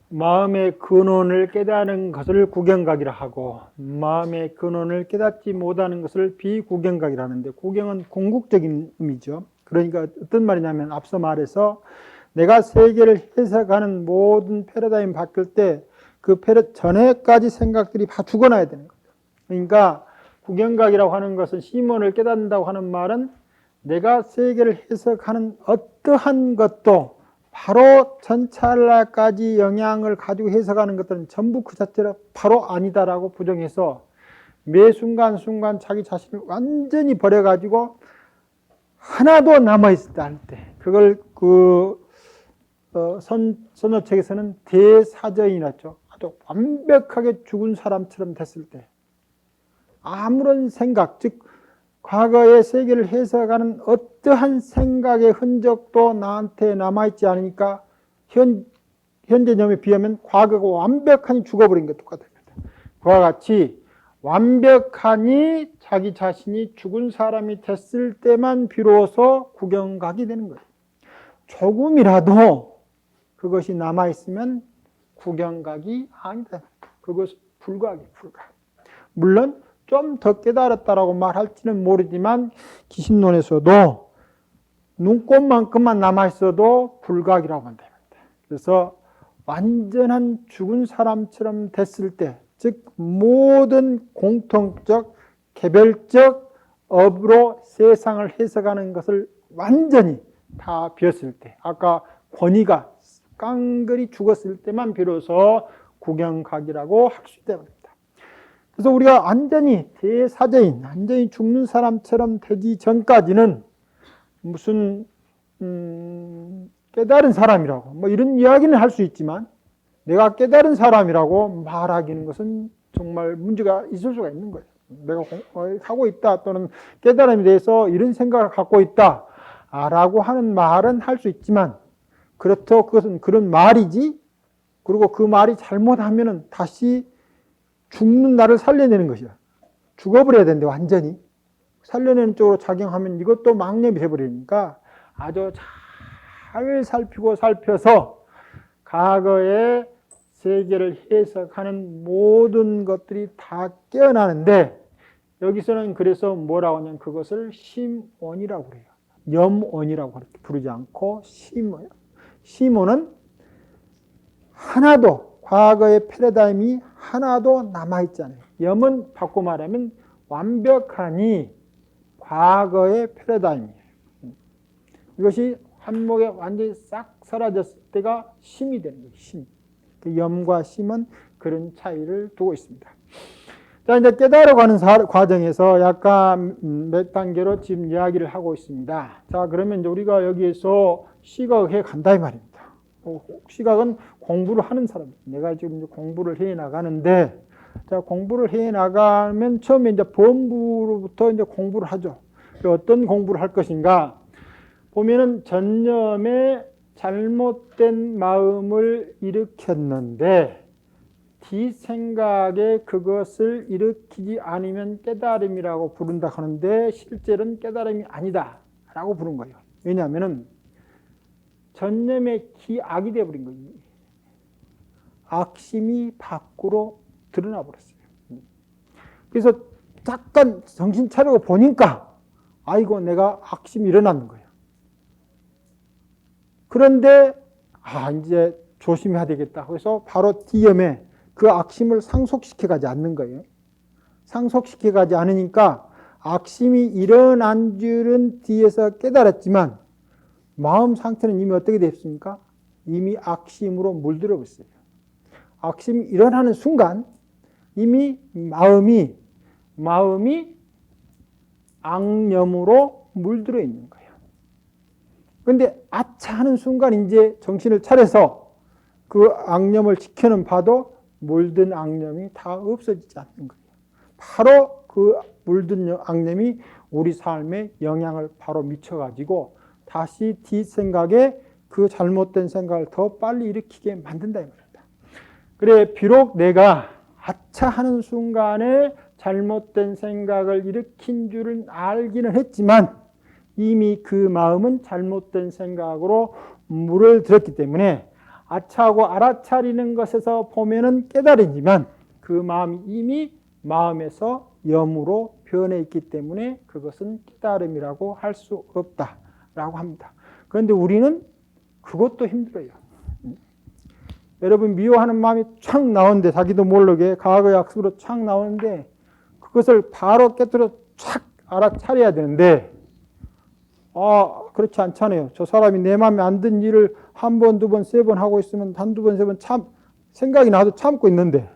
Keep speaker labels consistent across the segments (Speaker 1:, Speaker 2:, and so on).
Speaker 1: 마음의 근원을 깨닫는 것을 구경각이라 하고 마음의 근원을 깨닫지 못하는 것을 비구경각이라 하는데, 구경은 궁극적인 의미죠. 그러니까 어떤 말이냐면 앞서 말해서 내가 세계를 해석하는 모든 패러다임이 바뀔 때 그 전에까지 생각들이 다 죽어나야 되는 거예요. 그러니까 구경각이라고 하는 것은 심원을 깨닫는다고 하는 말은 내가 세계를 해석하는 어떠한 것도 바로 전찰나까지 영향을 가지고 해석하는 것들은 전부 그 자체로 바로 아니다라고 부정해서 매 순간순간 자기 자신을 완전히 버려가지고 하나도 남아있을 때 할 때, 그걸 선어책에서는 대사저인이라죠. 아주 완벽하게 죽은 사람처럼 됐을 때, 아무런 생각, 즉 과거의 세계를 해석하는 어떠한 생각의 흔적도 나한테 남아있지 않으니까 현재념에 비하면 과거가 완벽하니 죽어버린 것 똑같아요. 그와 같이 완벽하니 자기 자신이 죽은 사람이 됐을 때만 비로소 구경각이 되는 거예요. 조금이라도 그것이 남아있으면 구경각이 아니다. 그것은 불각이에요. 불각. 물론 좀 더 깨달았다라고 말할지는 모르지만 기신론에서도 눈꽃만큼만 남아있어도 불각이라고 한다. 그래서 완전한 죽은 사람처럼 됐을 때, 즉 모든 공통적 개별적 업으로 세상을 해석하는 것을 완전히 다 비었을 때, 아까 권위가 깡그리 죽었을 때만 비로소 구경각이라고 할 수 있다. 그래서 우리가 완전히 대사자인, 완전히 죽는 사람처럼 되기 전까지는 무슨 깨달은 사람이라고 뭐 이런 이야기는 할 수 있지만, 내가 깨달은 사람이라고 말하기는 것은 정말 문제가 있을 수가 있는 거예요. 내가 하고 있다, 또는 깨달음에 대해서 이런 생각을 갖고 있다 라고 하는 말은 할 수 있지만, 그렇다고 그것은 그런 말이지, 그리고 그 말이 잘못하면은 다시 죽는 나를 살려내는 것이야. 죽어버려야 되는데 완전히 살려내는 쪽으로 작용하면 이것도 망념이 돼버리니까 아주 잘 살피고 살펴서 과거의 세계를 해석하는 모든 것들이 다 깨어나는데, 여기서는 그래서 뭐라고 하냐면 그것을 심원이라고 그래요. 염원이라고 그렇게 부르지 않고 심원. 심원은 하나도, 과거의 패러다임이 하나도 남아있지 않아요. 염은 바꿔 말하면 완벽하니 과거의 패러다임이에요. 이것이 한목에 완전히 싹 사라졌을 때가 심이 되는 거예요. 심. 그 염과 심은 그런 차이를 두고 있습니다. 자, 이제 깨달아가는 과정에서 약간 몇 단계로 지금 이야기를 하고 있습니다. 자, 그러면 이제 우리가 여기에서 시각해 간다 이 말입니다. 시각은 공부를 하는 사람입니다. 내가 지금 이제 공부를 해 나가는데, 자, 공부를 해 나가면 처음에 이제 본부로부터 이제 공부를 하죠. 어떤 공부를 할 것인가? 보면은 전념에 잘못된 마음을 일으켰는데 뒷생각에 그것을 일으키지 않으면 깨달음이라고 부른다 하는데, 실제로는 깨달음이 아니다 라고 부른 거예요. 왜냐하면 전념의 기악이 되어버린 거예요. 악심이 밖으로 드러나 버렸어요. 그래서 잠깐 정신 차리고 보니까 아이고 내가 악심이 일어나는 거예요. 그런데 이제 조심해야 되겠다. 그래서 바로 뒤염에 그 악심을 상속시켜 가지 않는 거예요. 상속시켜 가지 않으니까 악심이 일어난 줄은 뒤에서 깨달았지만 마음 상태는 이미 어떻게 됐습니까? 이미 악심으로 물들어 있어요. 악심이 일어나는 순간 이미 마음이 악념으로 물들어 있는 거예요. 그런데 아차 하는 순간 이제 정신을 차려서 그 악념을 지켜는 봐도 물든 악념이 다 없어지지 않는 거예요. 바로 그 물든 악념이 우리 삶에 영향을 바로 미쳐가지고 다시 뒷생각에 그 잘못된 생각을 더 빨리 일으키게 만든다 이 말입니다. 그래, 비록 내가 아차 하는 순간에 잘못된 생각을 일으킨 줄은 알기는 했지만 이미 그 마음은 잘못된 생각으로 물을 들었기 때문에 아차하고 알아차리는 것에서 보면은 깨달으지만 그 마음이 이미 마음에서 염으로 변해 있기 때문에 그것은 깨달음이라고 할 수 없다라고 합니다. 그런데 우리는 그것도 힘들어요. 여러분 미워하는 마음이 촥 나오는데 자기도 모르게 과거의 약속으로 촥 나오는데 그것을 바로 깨뜨려 촥 알아차려야 되는데 그렇지 않잖아요. 저 사람이 내 마음에 안 든 일을 한 번, 두 번, 세 번 하고 있으면 한두 번, 세 번 생각이 나도 참고 있는데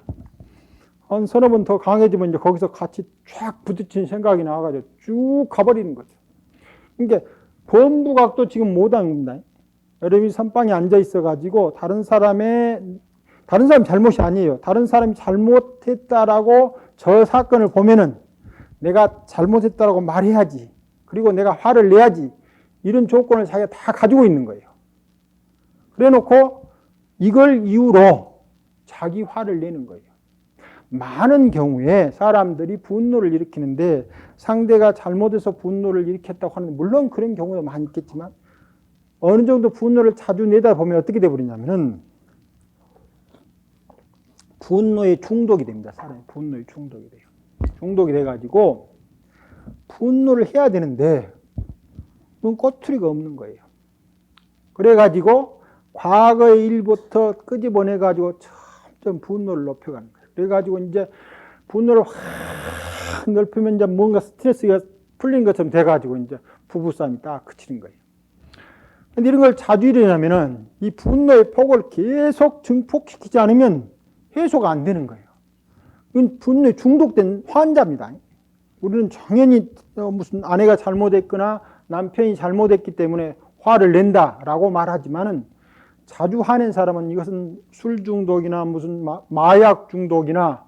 Speaker 1: 한 서너 번 더 강해지면 이제 거기서 같이 쫙 부딪힌 생각이 나와가지고 쭉 가버리는 거죠. 그러니까 범부각도 지금 못하는 겁니다. 여러분이 선방에 앉아 있어가지고 다른 사람 잘못이 아니에요. 다른 사람이 잘못했다라고 저 사건을 보면은 내가 잘못했다라고 말해야지. 그리고 내가 화를 내야지. 이런 조건을 자기가 다 가지고 있는 거예요. 그래 놓고 이걸 이유로 자기 화를 내는 거예요. 많은 경우에 사람들이 분노를 일으키는데 상대가 잘못해서 분노를 일으켰다고 하는데 물론 그런 경우도 많이 있겠지만 어느 정도 분노를 자주 내다 보면 어떻게 돼버리냐면은 분노에 중독이 됩니다. 사람이 분노에 중독이 돼요. 중독이 돼가지고 분노를 해야 되는데 그건 꼬투리가 없는 거예요. 그래가지고 과거의 일부터 끄집어내가지고 점점 분노를 높여가는 거예요. 그래가지고 이제 분노를 확 넓히면 이제 뭔가 스트레스가 풀린 것처럼 돼가지고 이제 부부싸움이 딱 그치는 거예요. 근데 이런 걸 자주 일어나면은 이 분노의 폭을 계속 증폭시키지 않으면 해소가 안 되는 거예요. 이건 분노에 중독된 환자입니다. 우리는 당연히 무슨 아내가 잘못했거나 남편이 잘못했기 때문에 화를 낸다라고 말하지만은 자주 화낸 사람은 이것은 술 중독이나 무슨 마약 중독이나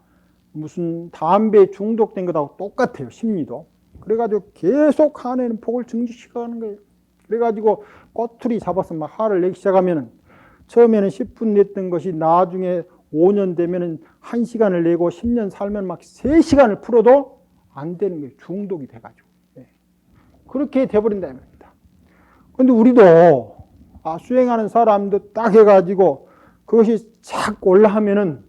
Speaker 1: 무슨 담배 중독된 것하고 똑같아요. 심리도. 그래가지고 계속 화내는 폭을 증식시켜가는 거예요. 그래가지고 꼬투리 잡아서 막 화를 내기 시작하면은 처음에는 10분 냈던 것이 나중에 5년 되면은 1시간을 내고 10년 살면 막 3시간을 풀어도 안 되는 거예요. 중독이 돼가지고. 그렇게 돼버린다 이 말입니다. 그런데 우리도 수행하는 사람도 딱 해가지고 그것이 착 올라하면은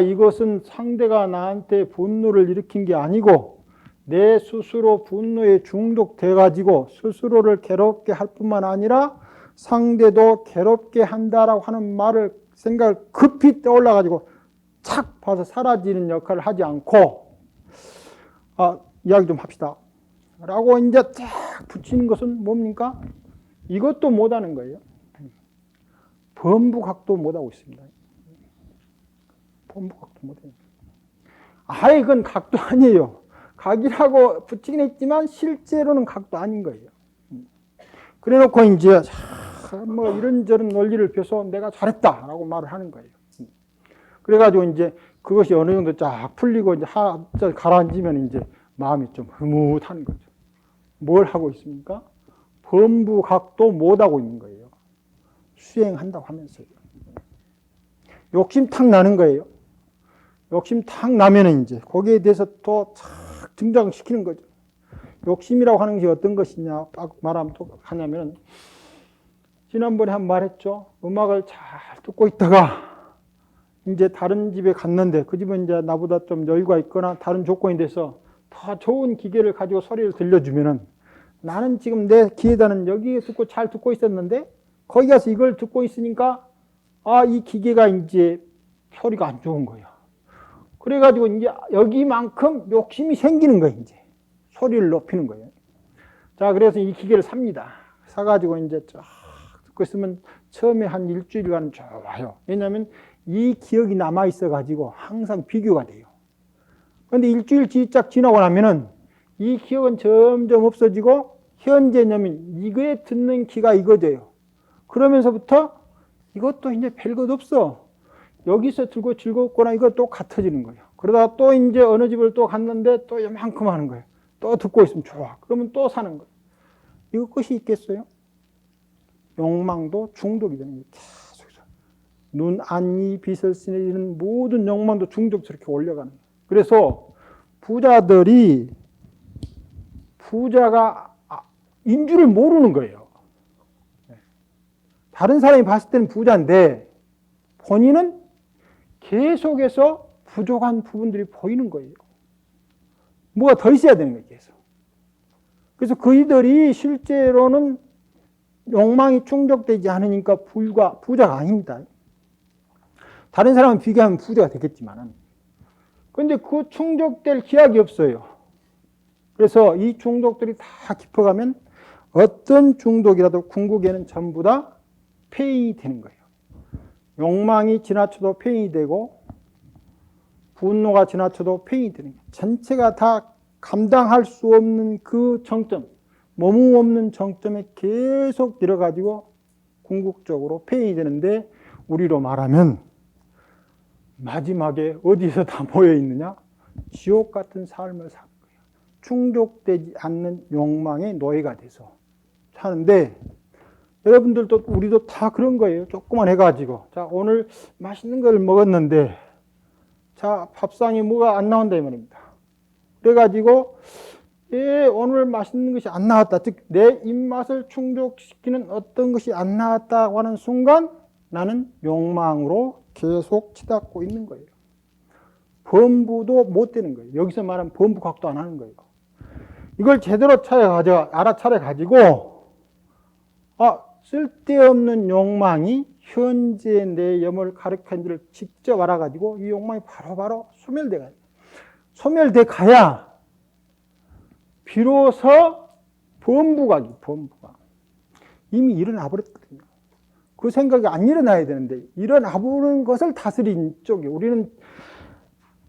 Speaker 1: 이것은 상대가 나한테 분노를 일으킨 게 아니고 내 스스로 분노에 중독돼가지고 스스로를 괴롭게 할 뿐만 아니라 상대도 괴롭게 한다라고 하는 생각을 급히 떠올라가지고 착 봐서 사라지는 역할을 하지 않고 이야기 좀 합시다 라고 이제 쫙 붙이는 것은 뭡니까? 이것도 못하는 거예요. 범부각도 못하고 있습니다. 범부각도 못해요. 그건 각도 아니에요. 각이라고 붙이긴 했지만 실제로는 각도 아닌 거예요. 그래 놓고 이제 뭐 이런저런 논리를 펴서 내가 잘했다라고 말을 하는 거예요. 그래가지고 이제 그것이 어느 정도 쫙 풀리고 이제 가라앉으면 이제 마음이 좀 흐뭇한 거죠. 뭘 하고 있습니까? 범부각도 못하고 있는 거예요. 수행한다고 하면서요. 욕심 탁 나는 거예요. 욕심 탁 나면은 이제 거기에 대해서 또 착 등장시키는 거죠. 욕심이라고 하는 것이 어떤 것이냐 딱 말하면 또 하냐면 지난번에 한 말했죠. 음악을 잘 듣고 있다가 이제 다른 집에 갔는데 그 집은 이제 나보다 좀 여유가 있거나 다른 조건이 돼서 더 좋은 기계를 가지고 소리를 들려주면은 나는 지금 내 귀에다는 여기 듣고 잘 듣고 있었는데 거기 가서 이걸 듣고 있으니까 이 기계가 이제 소리가 안 좋은 거예요. 그래가지고 이제 여기만큼 욕심이 생기는 거예요. 이제 소리를 높이는 거예요. 자, 그래서 이 기계를 삽니다. 사가지고 이제 쫙 듣고 있으면 처음에 한 일주일간 좋아요. 왜냐하면 이 기억이 남아 있어가지고 항상 비교가 돼요. 그런데 일주일 쫙 지나고 나면은 이 기억은 점점 없어지고 현재냐면 이거에 듣는 기가 이거져요. 그러면서부터 이것도 이제 별것 없어. 여기서 들고 즐겁거나 이거 또 같아지는 거예요. 그러다가 또 이제 어느 집을 또 갔는데 또 이만큼 하는 거예요. 또 듣고 있으면 좋아. 그러면 또 사는 거예요. 이거 끝이 있겠어요? 욕망도 중독이 되는 거예요. 계속해서. 눈, 안, 이, 빛을 쓰는 모든 욕망도 중독 저렇게 올려가는 거예요. 그래서 부자가 인 줄을 모르는 거예요. 다른 사람이 봤을 때는 부자인데 본인은 계속해서 부족한 부분들이 보이는 거예요. 뭐가 더 있어야 되는 거예요, 계속. 그래서 그이들이 실제로는 욕망이 충족되지 않으니까 부자가 아닙니다. 다른 사람은 비교하면 부자가 되겠지만은. 근데 그 충족될 기약이 없어요. 그래서 이 중독들이 다 깊어가면 어떤 중독이라도 궁극에는 전부 다 폐인이 되는 거예요. 욕망이 지나쳐도 폐인이 되고 분노가 지나쳐도 폐인이 되는 거예요. 전체가 다 감당할 수 없는 그 정점, 머무 없는 정점에 계속 들어가지고 궁극적으로 폐인이 되는데 우리로 말하면 마지막에 어디서 다 모여 있느냐? 지옥 같은 삶을 사는 거예요. 충족되지 않는 욕망의 노예가 돼서 사는데 여러분들도 우리도 다 그런 거예요. 조금만 해가지고 자 오늘 맛있는 걸 먹었는데 자 밥상에 뭐가 안 나온다 이 말입니다. 그래가지고 오늘 맛있는 것이 안 나왔다. 즉 내 입맛을 충족시키는 어떤 것이 안 나왔다고 하는 순간 나는 욕망으로 계속 치닫고 있는 거예요. 범부도 못 되는 거예요. 여기서 말하면 범부각도 안 하는 거예요. 이걸 제대로 알아차려가지고 쓸데없는 욕망이 현재 내 염을 가리키는 줄 직접 알아가지고 이 욕망이 바로바로 소멸돼 가야 비로소 범부각이 이미 일어나 버렸거든요. 그 생각이 안 일어나야 되는데 일어나 버리는 것을 다스린 쪽이 우리는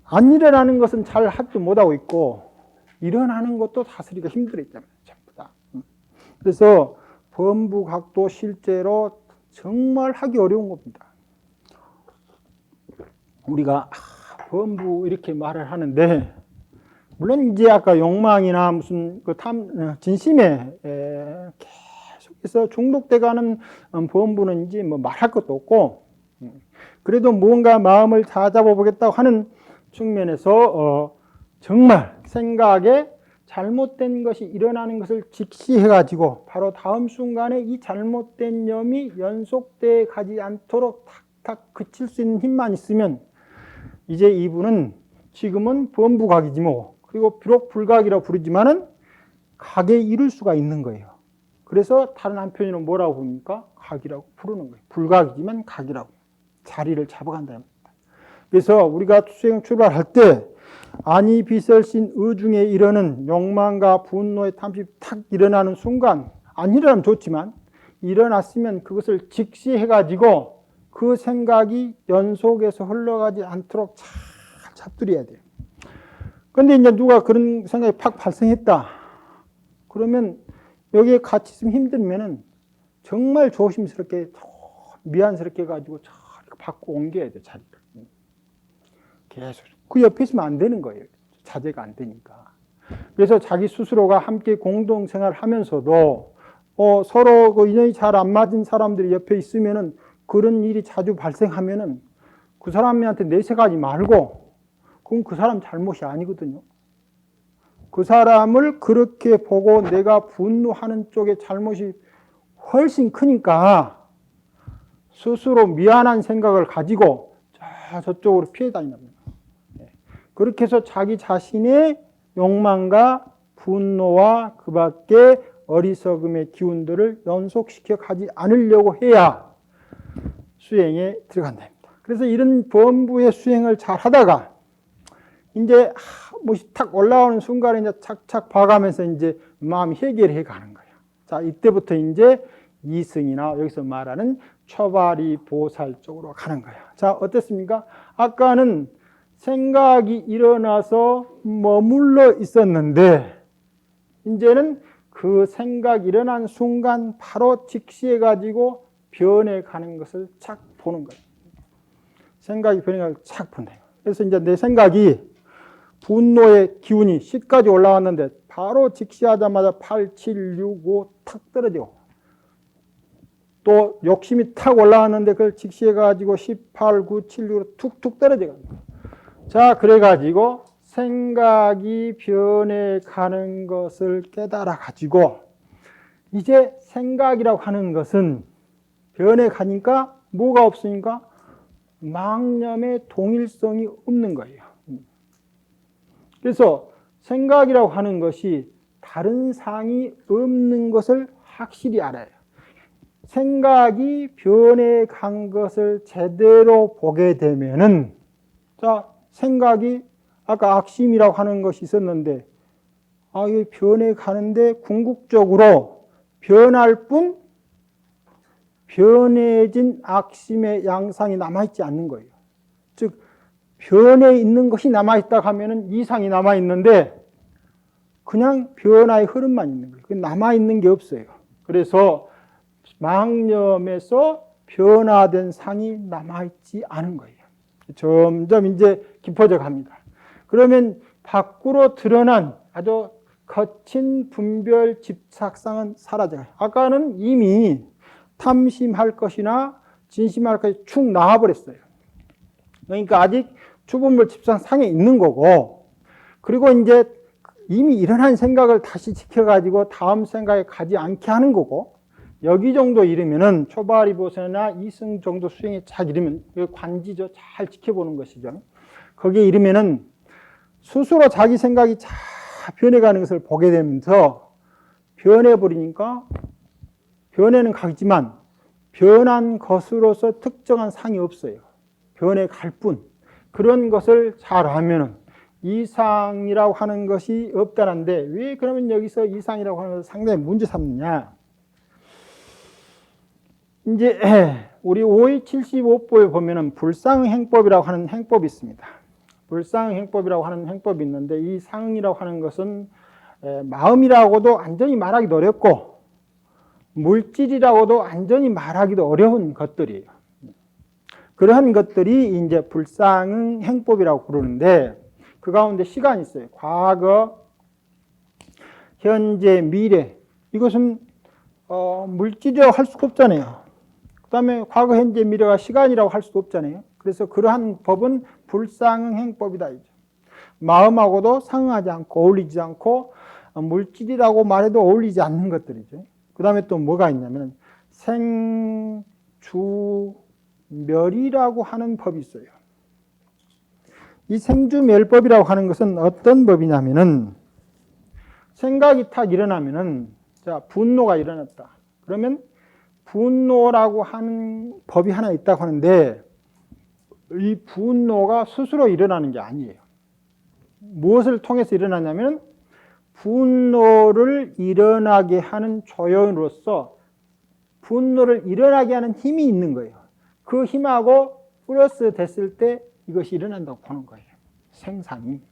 Speaker 1: 안 일어나는 것은 잘 하지도 못하고 있고 일어나는 것도 다스리기가 힘들어 있잖아요. 전부 다. 그래서 범부각도 실제로 정말 하기 어려운 겁니다. 우리가 범부 이렇게 말을 하는데 물론 이제 아까 욕망이나 무슨 그 진심에 계속해서 중독돼가는 범부는 이제 뭐 말할 것도 없고 그래도 무언가 마음을 다잡아 보겠다고 하는 측면에서 정말 생각에 잘못된 것이 일어나는 것을 직시해가지고 바로 다음 순간에 이 잘못된 염이 연속돼 가지 않도록 탁탁 그칠 수 있는 힘만 있으면 이제 이분은 지금은 범부각이지 뭐 그리고 비록 불각이라고 부르지만은 각에 이를 수가 있는 거예요. 그래서 다른 한편으로 뭐라고 부릅니까? 각이라고 부르는 거예요. 불각이지만 각이라고 자리를 잡아간다는 겁니다. 그래서 우리가 수행 출발할 때 아니 비설신 의중에 이르는 욕망과 분노의 탐심이 탁 일어나는 순간 안 일어나면 좋지만 일어났으면 그것을 직시해가지고 그 생각이 연속해서 흘러가지 않도록 잘 잡들여야 돼요. 근데 이제 누가 그런 생각이 팍 발생했다. 그러면 여기에 같이 있으면 힘들면은 정말 조심스럽게 미안스럽게 해가지고 잘 바꿔 옮겨야 돼, 자리를. 계속. 그 옆에 있으면 안 되는 거예요. 자제가 안 되니까. 그래서 자기 스스로가 함께 공동생활을 하면서도 서로 그 인연이 잘 안 맞은 사람들이 옆에 있으면은 그런 일이 자주 발생하면은 그 사람한테 내색하지 말고 그건 그 사람 잘못이 아니거든요. 그 사람을 그렇게 보고 내가 분노하는 쪽에 잘못이 훨씬 크니까 스스로 미안한 생각을 가지고 저쪽으로 피해 다닌답니다. 그렇게 해서 자기 자신의 욕망과 분노와 그 밖에 어리석음의 기운들을 연속시켜 가지 않으려고 해야 수행에 들어간다. 그래서 이런 범부의 수행을 잘 하다가 이제 뭐시 탁 올라오는 순간에 이제 착착 봐가면서 이제 마음이 해결해 가는 거예요. 자, 이때부터 이제 이승이나 여기서 말하는 초발이 보살 쪽으로 가는 거예요. 자, 어땠습니까? 아까는 생각이 일어나서 머물러 있었는데 이제는 그 생각이 일어난 순간 바로 직시해 가지고 변해가는 것을 착 보는 거예요. 생각이 변해가지고 착 본다. 그래서 이제 내 생각이 분노의 기운이 10까지 올라왔는데 바로 직시하자마자 8, 7, 6, 5 탁 떨어지고 또 욕심이 탁 올라왔는데 그걸 직시해가지고 18, 9, 7, 6으로 툭툭 떨어져가는 거예요. 자, 그래가지고 생각이 변해가는 것을 깨달아가지고 이제 생각이라고 하는 것은 변해가니까 뭐가 없으니까 망념의 동일성이 없는 거예요. 그래서 생각이라고 하는 것이 다른 상이 없는 것을 확실히 알아요. 생각이 변해간 것을 제대로 보게 되면은, 자, 생각이 아까 악심이라고 하는 것이 있었는데, 이 변해가는데 궁극적으로 변할 뿐 변해진 악심의 양상이 남아있지 않는 거예요. 즉, 변해 있는 것이 남아있다 하면은 이상이 남아있는데, 그냥 변화의 흐름만 있는 거예요. 남아있는 게 없어요. 그래서 망념에서 변화된 상이 남아있지 않은 거예요. 점점 이제 깊어져 갑니다. 그러면 밖으로 드러난 아주 거친 분별 집착상은 사라져요. 아까는 이미 탐심할 것이나 진심할 것이 축 나와버렸어요. 그러니까 아직 추분별 집착상에 있는 거고, 그리고 이제 이미 일어난 생각을 다시 지켜가지고 다음 생각에 가지 않게 하는 거고, 여기 정도 이르면은 초발이보세나 이승 정도 수행에 잘 이르면, 관지죠. 잘 지켜보는 것이죠. 거기에 이르면은 스스로 자기 생각이 잘 변해가는 것을 보게 되면서 변해버리니까 변해는 가지만 변한 것으로서 특정한 상이 없어요. 변해갈 뿐. 그런 것을 잘 하면은 이상이라고 하는 것이 없다는데 왜 그러면 여기서 이상이라고 하는 것을 상당히 문제 삼느냐. 이제 우리 5275법에 보면은 불상행법이라고 하는 행법이 있습니다. 불상행법이라고 하는 행법이 있는데 이 상이라고 하는 것은 마음이라고도 완전히 말하기도 어렵고 물질이라고도 완전히 말하기도 어려운 것들이에요. 그러한 것들이 이제 불상행법이라고 부르는데 그 가운데 시간이 있어요. 과거, 현재, 미래. 이것은 물질이라고 할 수가 없잖아요. 그 다음에 과거, 현재, 미래가 시간이라고 할 수도 없잖아요. 그래서 그러한 법은 불상행법이다. 마음하고도 상응하지 않고 어울리지 않고 물질이라고 말해도 어울리지 않는 것들이죠. 그 다음에 또 뭐가 있냐면 생주멸이라고 하는 법이 있어요. 이 생주멸법이라고 하는 것은 어떤 법이냐면은 생각이 탁 일어나면은 자 분노가 일어났다. 그러면 분노라고 하는 법이 하나 있다고 하는데 이 분노가 스스로 일어나는 게 아니에요. 무엇을 통해서 일어나냐면 분노를 일어나게 하는 조연으로서 분노를 일어나게 하는 힘이 있는 거예요. 그 힘하고 플러스 됐을 때 이것이 일어난다고 보는 거예요. 생산이.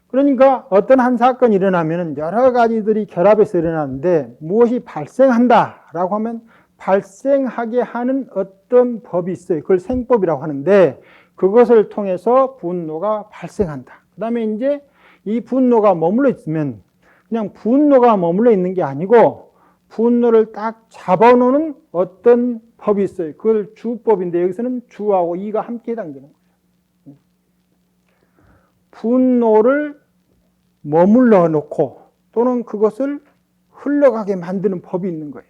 Speaker 1: 그러니까 어떤 한 사건이 일어나면 여러 가지들이 결합해서 일어나는데 무엇이 발생한다라고 하면 발생하게 하는 어떤 법이 있어요. 그걸 생법이라고 하는데 그것을 통해서 분노가 발생한다. 그 다음에 이제 이 분노가 머물러 있으면 그냥 분노가 머물러 있는 게 아니고 분노를 딱 잡아놓는 어떤 법이 있어요. 그걸 주법인데 여기서는 주하고 이가 함께 해당되는 거예요. 분노를 머물러 놓고 또는 그것을 흘러가게 만드는 법이 있는 거예요.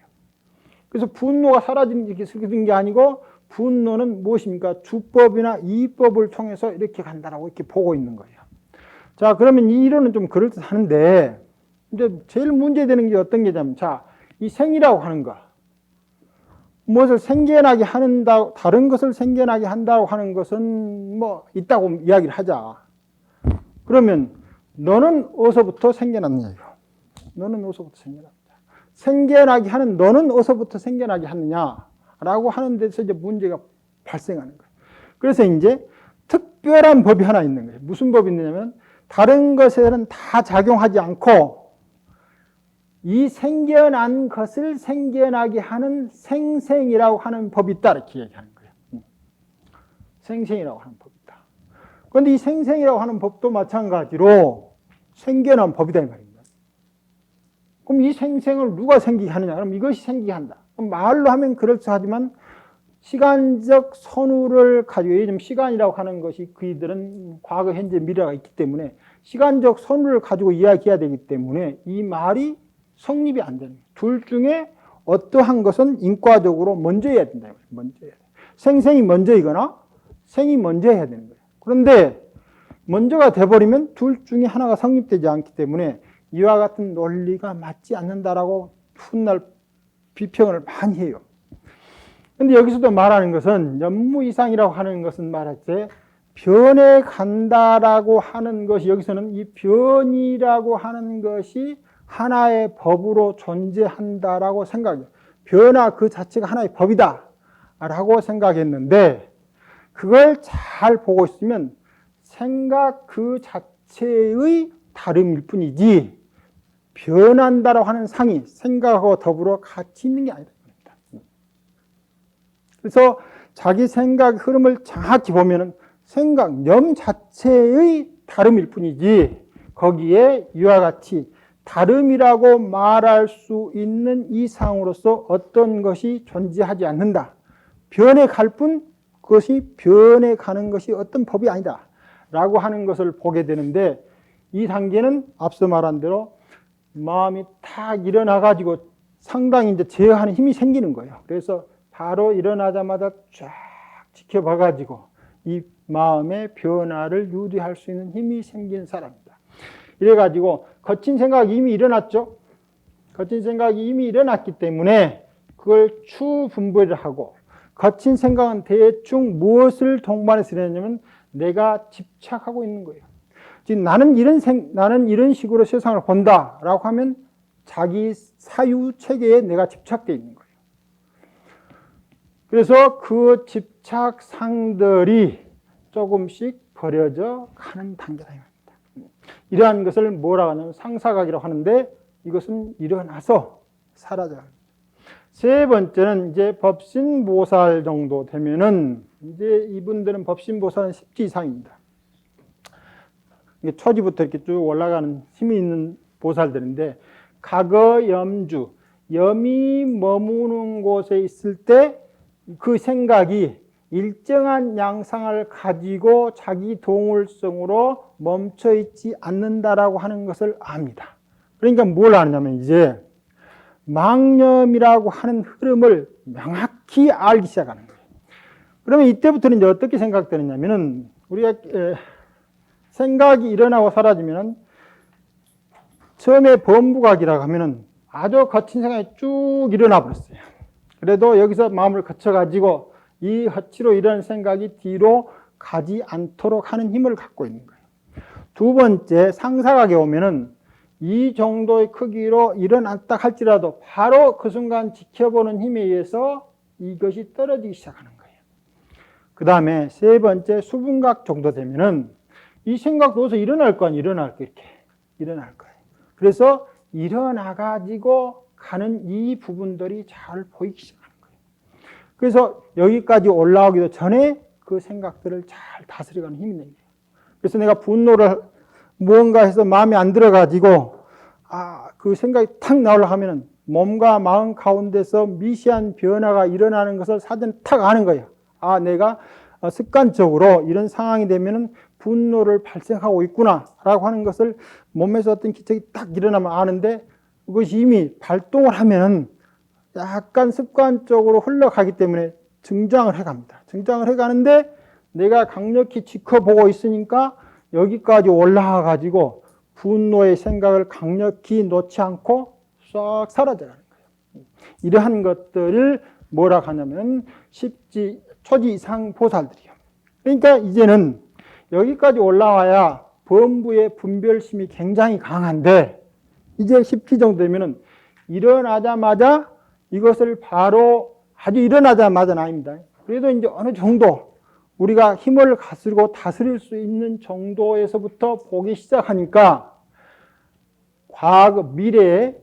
Speaker 1: 그래서 분노가 사라지는 게 아니고 분노는 무엇입니까? 주법이나 이법을 통해서 이렇게 간다라고 이렇게 보고 있는 거예요. 자, 그러면 이 이론은 좀 그럴듯하는데 이제 제일 문제되는 게 어떤 게냐면 자, 이 생이라고 하는 거. 무엇을 생겨나게 한다, 다른 것을 생겨나게 한다고 하는 것은 뭐 있다고 이야기를 하자. 그러면 너는 어디서부터 생겨났느냐? 너는 어디서부터 생겨났느냐? 생겨나게 하는 너는 어디서부터 생겨나게 하느냐라고 하는 데서 이제 문제가 발생하는 거예요. 그래서 이제 특별한 법이 하나 있는 거예요. 무슨 법이 있느냐면 다른 것에는 다 작용하지 않고 이 생겨난 것을 생겨나게 하는 생생이라고 하는 법이 있다 이렇게 얘기하는 거예요. 생생이라고 하는 법이 있다. 그런데 이 생생이라고 하는 법도 마찬가지로 생겨난 법이다 이 말입니다. 그럼 이 생생을 누가 생기게 하느냐? 그럼 이것이 생기게 한다. 그럼 말로 하면 그럴듯하지만 시간적 선우를 가지고 요즘 시간이라고 하는 것이 그이들은 과거, 현재, 미래가 있기 때문에 시간적 선우를 가지고 이야기해야 되기 때문에 이 말이 성립이 안 되는 거예요. 둘 중에 어떠한 것은 인과적으로 먼저 해야 된다. 먼저 해야 돼. 생이 먼저이거나 생이 먼저 해야 되는 거예요. 그런데 먼저가 돼버리면 둘 중에 하나가 성립되지 않기 때문에 이와 같은 논리가 맞지 않는다라고 훗날 비평을 많이 해요. 근데 여기서도 말하는 것은 연무이상이라고 하는 것은 말할때 변해 간다라고 하는 것이, 여기서는 이 변이라고 하는 것이 하나의 법으로 존재한다라고 생각해요. 변화 그 자체가 하나의 법이다 라고 생각했는데, 그걸 잘 보고 있으면 생각 그 자체의 다름일 뿐이지 변한다라고 하는 상이 생각하고 더불어 같이 있는 게 아니다. 그래서 자기 생각 흐름을 정확히 보면은 생각, 념 자체의 다름일 뿐이지 거기에 이와 같이 다름이라고 말할 수 있는 이상으로서 어떤 것이 존재하지 않는다. 변해 갈 뿐 그것이 변해 가는 것이 어떤 법이 아니다 라고 하는 것을 보게 되는데, 이 단계는 앞서 말한 대로 마음이 탁 일어나 가지고 상당히 이제 제어하는 힘이 생기는 거예요. 그래서 바로 일어나자마자 쫙 지켜봐 가지고 이 마음의 변화를 유도할 수 있는 힘이 생긴 사람입니다. 이래 가지고 거친 생각이 이미 일어났죠. 거친 생각이 이미 일어났기 때문에 그걸 추분별을 하고, 거친 생각은 대충 무엇을 동반해서 이러냐면 내가 집착하고 있는 거예요. 지금 나는 이런 식으로 세상을 본다라고 하면 자기 사유 체계에 내가 집착되어 있는 거예요. 그래서 그 집착상들이 조금씩 버려져 가는 단계다. 이러한 것을 뭐라고 하냐면 상사각이라고 하는데, 이것은 일어나서 사라져요. 세 번째는 이제 법신보살 정도 되면은, 이제 이분들은 법신보살은 10지 이상입니다. 초지부터 이렇게 쭉 올라가는 힘이 있는 보살들인데, 가거염주, 염이 머무는 곳에 있을 때 그 생각이 일정한 양상을 가지고 자기 동울성으로 멈춰 있지 않는다라고 하는 것을 압니다. 그러니까 뭘 아느냐면 이제 망념이라고 하는 흐름을 명확히 알기 시작하는 거예요. 그러면 이때부터는 이제 어떻게 생각되느냐면은, 우리가 생각이 일어나고 사라지면은 처음에 범부각이라고 하면은 아주 거친 생각이 쭉 일어나 버렸어요. 그래도 여기서 마음을 거쳐가지고 이 허치로 일어난 생각이 뒤로 가지 않도록 하는 힘을 갖고 있는 거예요. 두 번째, 상사각에 오면은 이 정도의 크기로 일어났다 할지라도 바로 그 순간 지켜보는 힘에 의해서 이것이 떨어지기 시작하는 거예요. 그 다음에 세 번째, 수분각 정도 되면은 이 생각도 어디서 일어날 거 아니에요. 이렇게 일어날 거예요. 그래서 일어나가지고 가는 이 부분들이 잘 보이기 시작하는 거예요. 그래서 여기까지 올라오기도 전에 그 생각들을 잘 다스려가는 힘이 있는 거예요. 그래서 내가 분노를 무언가 해서 마음에 안 들어가지고 그 생각이 탁 나오려고 하면은 몸과 마음 가운데서 미세한 변화가 일어나는 것을 사전에 탁 아는 거예요. 내가 습관적으로 이런 상황이 되면은 분노를 발생하고 있구나 라고 하는 것을 몸에서 어떤 기척이 딱 일어나면 아는데, 그것이 이미 발동을 하면은 약간 습관적으로 흘러가기 때문에 증장을 해갑니다. 증장을 해가는데 내가 강력히 지켜보고 있으니까 여기까지 올라가 가지고 분노의 생각을 강력히 놓지 않고 싹 사라져가는 거예요. 이러한 것들을 뭐라고 하냐면 초지 이상 보살들이요. 그러니까 이제는 여기까지 올라와야 범부의 분별심이 굉장히 강한데, 이제 10기 정도 되면은 일어나자마자 이것을 바로, 아주 일어나자마자는 아닙니다. 그래도 이제 어느 정도 우리가 힘을 가지고 다스릴 수 있는 정도에서부터 보기 시작하니까 과거, 미래의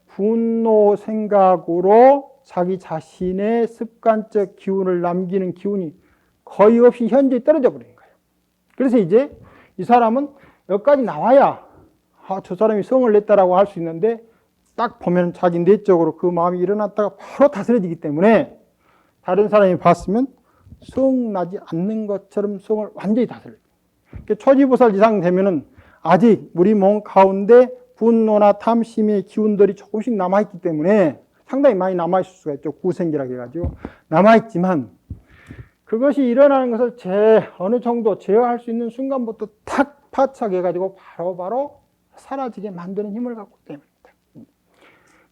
Speaker 1: 분노 생각으로 자기 자신의 습관적 기운을 남기는 기운이 거의 없이 현저히 떨어져 버린 거예요. 그래서 이제 이 사람은 여기까지 나와야 저 사람이 성을 냈다라고 할 수 있는데, 딱 보면 자기 내적으로 그 마음이 일어났다가 바로 다스려지기 때문에 다른 사람이 봤으면 성 나지 않는 것처럼 성을 완전히 다스려요. 초지보살 이상 되면은 아직 우리 몸 가운데 분노나 탐심의 기운들이 조금씩 남아있기 때문에 상당히 많이 남아있을 수가 있죠. 구생기라고 해가지고 남아있지만 그것이 일어나는 것을 어느 정도 제어할 수 있는 순간부터 탁 파착해가지고 바로바로 사라지게 만드는 힘을 갖고 있기 때문입니다.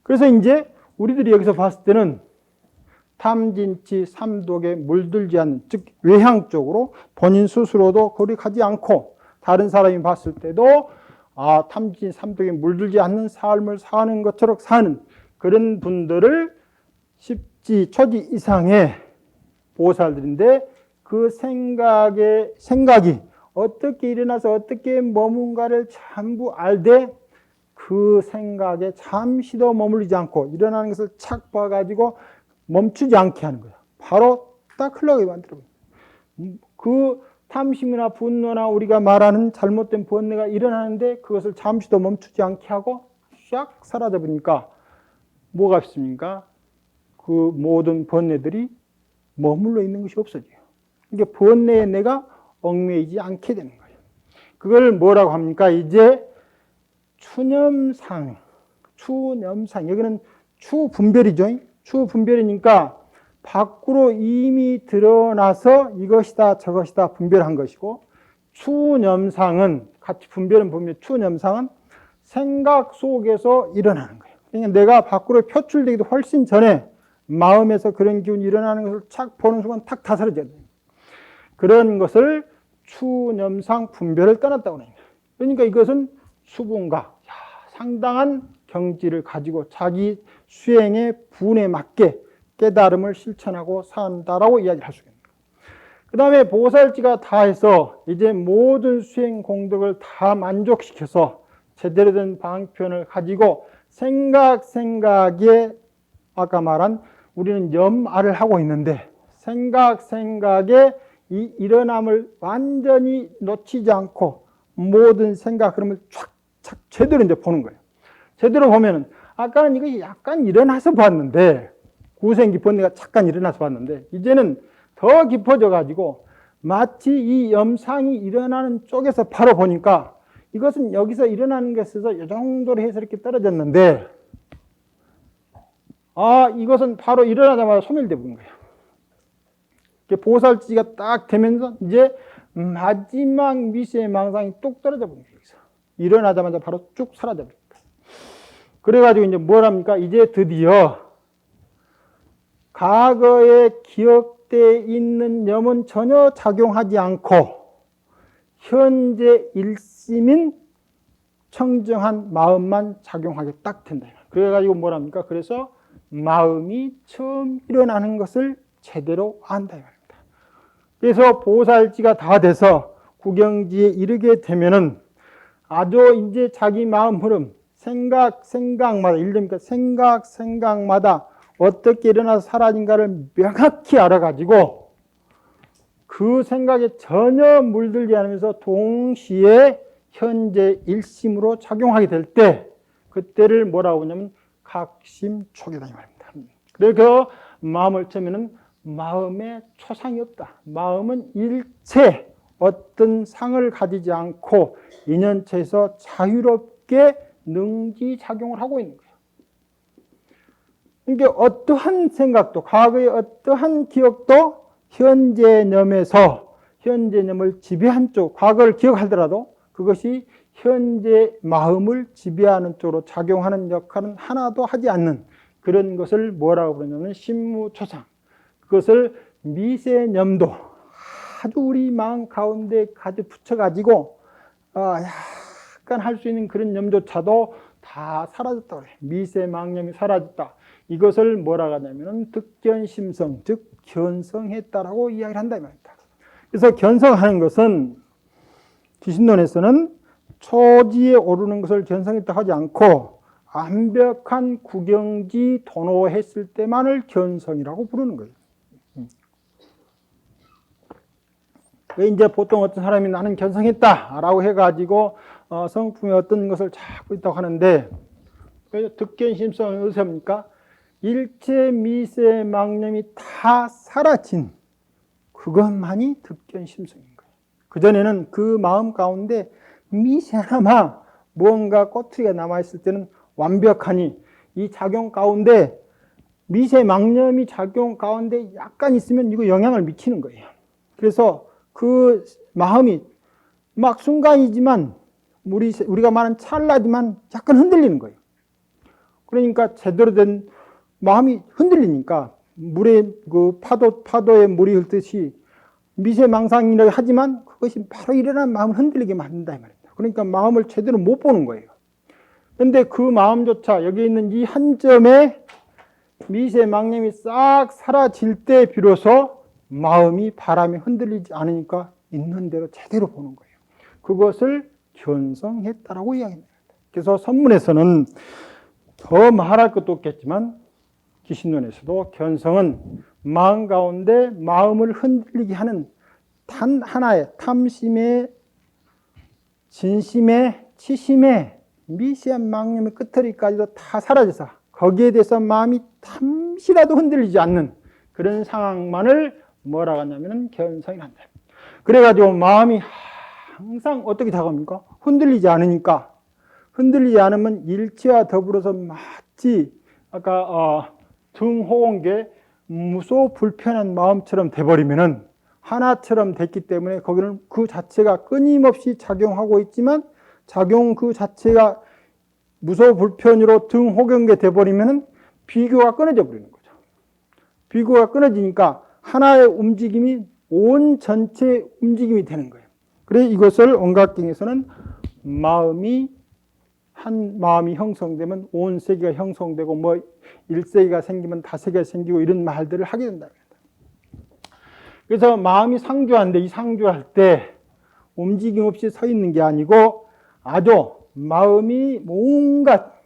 Speaker 1: 그래서 이제 우리들이 여기서 봤을 때는 탐진치 삼독에 물들지 않는, 즉 외향적으로 본인 스스로도 거리 가지 않고 다른 사람이 봤을 때도 탐진치 삼독에 물들지 않는 삶을 사는 것처럼 사는 그런 분들을 십지, 초지 이상의 보살들인데 그 생각이 어떻게 일어나서 어떻게 머문가를 전부 알되 그 생각에 잠시도 머물리지 않고 일어나는 것을 착 봐가지고 멈추지 않게 하는 거예요. 바로 딱 흘러가게 만들어요. 그 탐심이나 분노나 우리가 말하는 잘못된 번뇌가 일어나는데 그것을 잠시도 멈추지 않게 하고 싹 사라져 버리니까 뭐가 있습니까? 그 모든 번뇌들이 머물러 있는 것이 없어져요. 이게 번뇌에 내가 얽매이지 않게 되는 거예요. 그걸 뭐라고 합니까? 이제 추념상, 여기는 추분별이죠. 추분별이니까 밖으로 이미 드러나서 이것이다 저것이다 분별한 것이고, 추념상은 같이 분별은 보면 추념상은 생각 속에서 일어나는 거예요. 그러니까 내가 밖으로 표출되기도 훨씬 전에 마음에서 그런 기운이 일어나는 것을 착 보는 순간 탁 다 사라져요. 그런 것을 추념상 분별을 떠났다고 합니다. 그러니까 이것은 수분가, 상당한 경지를 가지고 자기 수행의 분에 맞게 깨달음을 실천하고 산다라고 이야기를 할 수 있습니다. 그 다음에 보살지가 다 해서 이제 모든 수행 공덕을 다 만족시켜서 제대로 된 방편을 가지고 생각에 아까 말한 우리는 염알을 하고 있는데 생각에 이 일어남을 완전히 놓치지 않고 모든 생각 흐름을 착착 제대로 이제 보는 거예요. 제대로 보면은 아까는 이거 약간 일어나서 봤는데 구생기 번뇌가 잠깐 일어나서 봤는데 이제는 더 깊어져 가지고 마치 이 염상이 일어나는 쪽에서 바로 보니까 이것은 여기서 일어나는 것에서 이 정도로 해서 이렇게 떨어졌는데 이것은 바로 일어나자마자 소멸되어 버린 거예요. 보살지가 딱 되면서 이제 마지막 미세의 망상이 뚝 떨어져 버린 거예요. 일어나자마자 바로 쭉 사라져 버린 거예요. 그래가지고 이제 뭘 합니까? 이제 드디어 과거에 기억되어 있는 염은 전혀 작용하지 않고 현재 일심인 청정한 마음만 작용하게 딱 된다. 그래가지고 뭘 합니까? 그래서 마음이 처음 일어나는 것을 제대로 안다. 그래서 보살지가 다 돼서 구경지에 이르게 되면은 아주 이제 자기 마음 흐름, 생각마다, 예를 들면 생각마다 어떻게 일어나서 사라진가를 명확히 알아가지고 그 생각에 전혀 물들지 않으면서 동시에 현재 일심으로 작용하게 될 때 그때를 뭐라고 하냐면 각심초계다 이 말입니다. 그래서 마음을 쳐면은 마음에 초상이 없다. 마음은 일체 어떤 상을 가지지 않고 인연체에서 자유롭게 능지작용을 하고 있는 거예요. 그러니까 어떠한 생각도 과거의 어떠한 기억도 현재념을 지배한 쪽, 과거를 기억하더라도 그것이 현재 마음을 지배하는 쪽으로 작용하는 역할은 하나도 하지 않는 그런 것을 뭐라고 부르냐면 심무초상. 그것을 미세념도 아주 우리 마음 가운데 가득 붙여가지고 약간 할 수 있는 그런 염조차도 다 사라졌다고 해요. 미세망념이 사라졌다. 이것을 뭐라고 하냐면 득견심성, 즉 견성했다라고 이야기를 한다 이 말입니다. 그래서 견성하는 것은 기신론에서는 초지에 오르는 것을 견성했다 하지 않고 완벽한 구경지 도노했을 때만을 견성이라고 부르는 거예요. 이제 보통 어떤 사람이 나는 견성했다라고 해가지고 성품의 어떤 것을 찾고 있다고 하는데 득견심성은 어디서 합니까? 일체 미세 망념이 다 사라진 그것만이 득견심성인 거예요. 그전에는 그 마음 가운데 미세하나마 무언가 꼬투리가 남아있을 때는 완벽하니 이 작용 가운데 미세망념이 작용 가운데 약간 있으면 이거 영향을 미치는 거예요. 그래서 그 마음이 막 순간이지만 우리가 말하는 찰나지만 약간 흔들리는 거예요. 그러니까 제대로 된 마음이 흔들리니까 물에 그 파도에 물이 흐르듯이 미세망상이라고 하지만 그것이 바로 일어난 마음을 흔들리게 만든다 이 말입니다. 그러니까 마음을 제대로 못 보는 거예요. 그런데 그 마음조차 여기 있는 이 한 점에 미세망념이 싹 사라질 때 비로소 마음이 바람에 흔들리지 않으니까 있는 대로 제대로 보는 거예요. 그것을 견성했다라고 이야기합니다. 그래서 선문에서는 더 말할 것도 없겠지만 기신론에서도 견성은 마음 가운데 마음을 흔들리게 하는 단 하나의 탐심의, 진심의, 치심의 미세한 망념의 끝터리까지도 다 사라져서 거기에 대해서 마음이 잠시라도 흔들리지 않는 그런 상황만을 뭐라고 하냐면 견성이 한다. 그래가지고 마음이 항상 어떻게 다가옵니까? 흔들리지 않으니까. 흔들리지 않으면 일체와 더불어서 마치 아까 등호응계 무소 불편한 마음처럼 돼버리면은 하나처럼 됐기 때문에 거기는 그 자체가 끊임없이 작용하고 있지만 작용 그 자체가 무소 불편으로 등호경계 돼버리면은 비교가 끊어져 버리는 거죠. 비교가 끊어지니까 하나의 움직임이 온 전체 움직임이 되는 거예요. 그래서 이것을 원각경에서는 한 마음이 형성되면 온 세계가 형성되고 뭐 1세계가 생기면 다세계가 생기고 이런 말들을 하게 된다. 그래서 마음이 상주하는데 이 상주할 때 움직임 없이 서 있는 게 아니고 아주 마음이 온갖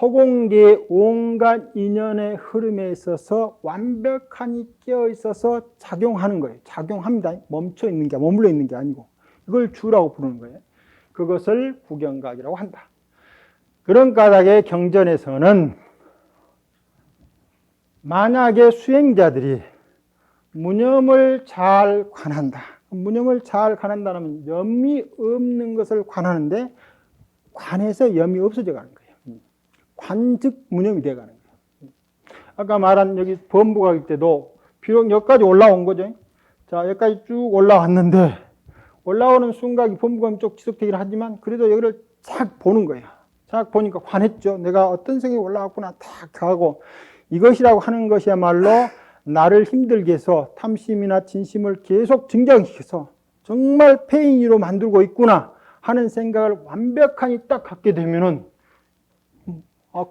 Speaker 1: 허공계의 온갖 인연의 흐름에 있어서 완벽하니 깨어 있어서 작용하는 거예요. 작용합니다. 멈춰 있는 게 머물러 있는 게 아니고 이걸 주라고 부르는 거예요. 그것을 구경각이라고 한다. 그런 까닭에 경전에서는 만약에 수행자들이 무념을 잘 관한다. 무념을 잘 관한다면 염이 없는 것을 관하는데 관해서 염이 없어져 가는 거예요. 관즉 무념이 돼 가는 거예요. 아까 말한 여기 범부각일 때도 비록 여기까지 올라온 거죠. 자, 여기까지 쭉 올라왔는데 올라오는 순간이 범부각이 쭉 지속되긴 하지만 그래도 여기를 쫙 보는 거예요. 쫙 보니까 관했죠. 내가 어떤 생각이 올라왔구나 딱 하고 이것이라고 하는 것이야말로 나를 힘들게 해서 탐심이나 진심을 계속 증장시켜서 정말 폐인으로 만들고 있구나 하는 생각을 완벽하니 딱 갖게 되면은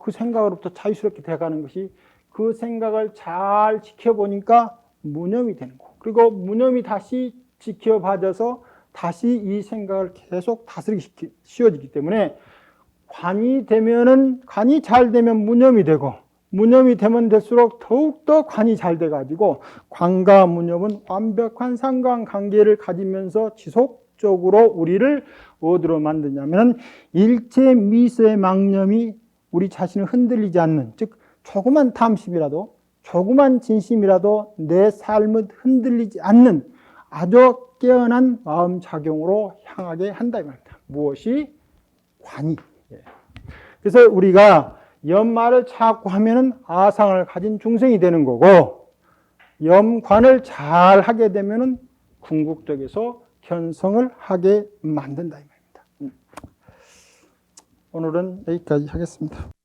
Speaker 1: 그 생각으로부터 자유스럽게 돼가는 것이 그 생각을 잘 지켜보니까 무념이 되는 거고 그리고 무념이 다시 지켜봐져서 다시 이 생각을 계속 다스리기 쉬워지기 때문에 관이 잘 되면 무념이 되고 무념이 되면 될수록 더욱더 관이 잘 돼가지고 관과 무념은 완벽한 상관관계를 가지면서 지속적으로 우리를 어디로 만드냐면 일체 미세의 망념이 우리 자신을 흔들리지 않는 즉 조그만 탐심이라도 조그만 진심이라도 내 삶을 흔들리지 않는 아주 깨어난 마음작용으로 향하게 한다 이 말입니다. 무엇이? 관이. 그래서 우리가 염말을 자꾸 하면은 아상을 가진 중생이 되는 거고 염관을 잘 하게 되면은 궁극적에서 견성을 하게 만든다 이 말입니다. 오늘은 여기까지 하겠습니다.